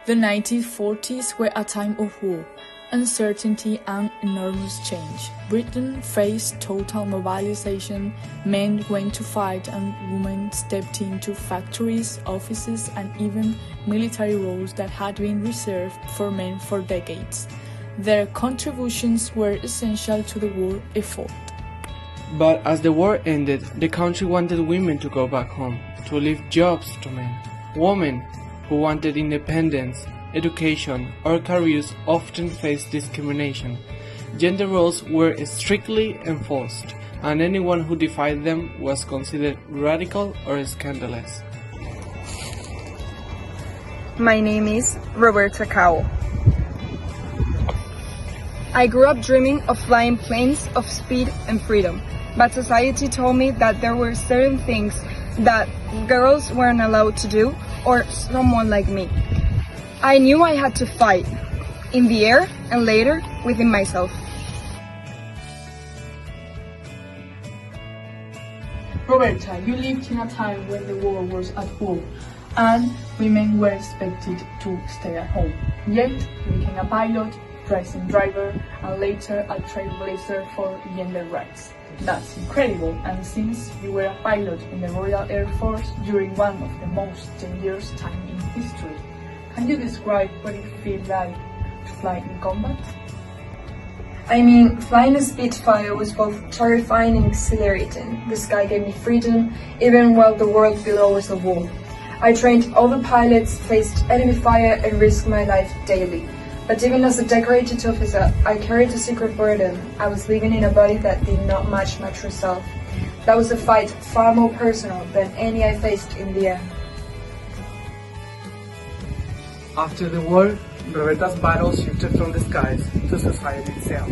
The 1940s were a time of war, uncertainty and enormous change. Britain faced total mobilization, men went to fight and women stepped into factories, offices and even military roles that had been reserved for men for decades. Their contributions were essential to the war effort. But as the war ended, the country wanted women to go back home, to leave jobs to men. Women who wanted independence, education, or careers often faced discrimination. Gender roles were strictly enforced, and anyone who defied them was considered radical or scandalous. My name is Roberta Cowell. I grew up dreaming of flying planes, of speed and freedom, but society told me that there were certain things that girls weren't allowed to do, or someone like me. I knew I had to fight, in the air and later within myself. Roberta, you lived in a time when the war was at war and women were expected to stay at home. Yet you became a pilot, racing driver, and later a trailblazer for gender rights. That's incredible, and since you were a pilot in the Royal Air Force during one of the most dangerous times in history, can you describe what it feels like to fly in combat? I mean, flying a Spitfire was both terrifying and exhilarating. The sky gave me freedom, even while the world below was a war. I trained all the pilots, faced enemy fire, and risked my life daily. But even as a decorated officer, I carried a secret burden. I was living in a body that did not match my true self. That was a fight far more personal than any I faced in the air. After the war, Roberta's battle shifted from the skies to society itself.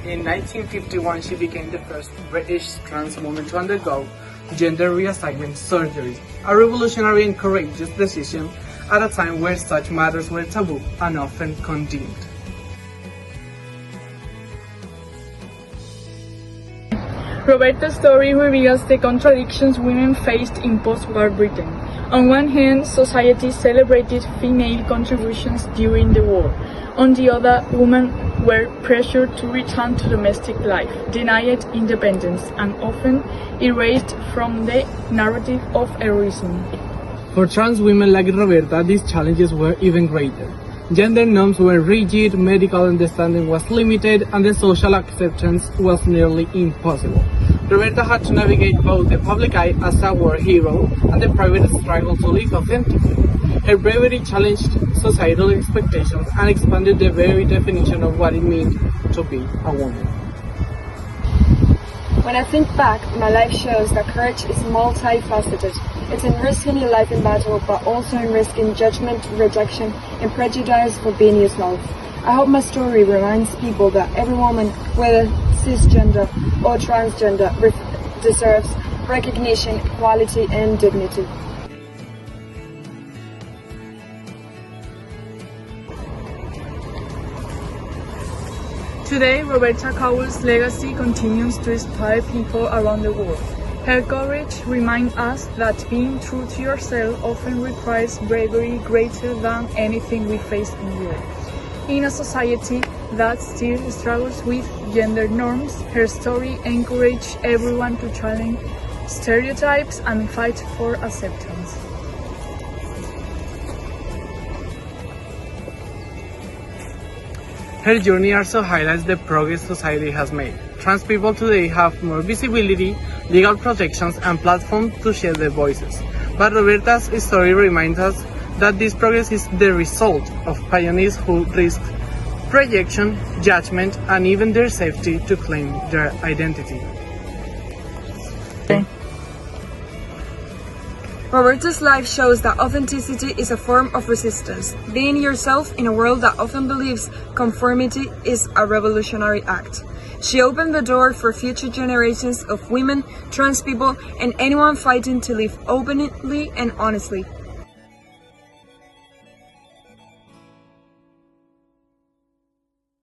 In 1951, she became the first British trans woman to undergo gender reassignment surgery, a revolutionary and courageous decision at a time where such matters were taboo and often condemned. Roberta's story reveals the contradictions women faced in post-war Britain. On one hand, society celebrated female contributions during the war. On the other, women were pressured to return to domestic life, denied independence, and often erased from the narrative of heroism. For trans women like Roberta, these challenges were even greater. Gender norms were rigid, medical understanding was limited, and the social acceptance was nearly impossible. Roberta had to navigate both the public eye as a war hero and the private struggle to live authentically. Her bravery challenged societal expectations and expanded the very definition of what it means to be a woman. When I think back, my life shows that courage is multifaceted. It's in risking your life in battle, but also in risking judgment, rejection, and prejudice for being yourself. I hope my story reminds people that every woman, whether cisgender or transgender, deserves recognition, equality, and dignity. Today, Roberta Cowell's legacy continues to inspire people around the world. Her courage reminds us that being true to yourself often requires bravery greater than anything we face in life. In a society that still struggles with gender norms, her story encourages everyone to challenge stereotypes and fight for acceptance. Her journey also highlights the progress society has made. Trans people today have more visibility, legal protections, and platforms to share their voices. But Roberta's story reminds us that this progress is the result of pioneers who risked rejection, judgment, and even their safety to claim their identity. Roberta's life shows that authenticity is a form of resistance. Being yourself in a world that often believes conformity is a revolutionary act. She opened the door for future generations of women, trans people, and anyone fighting to live openly and honestly.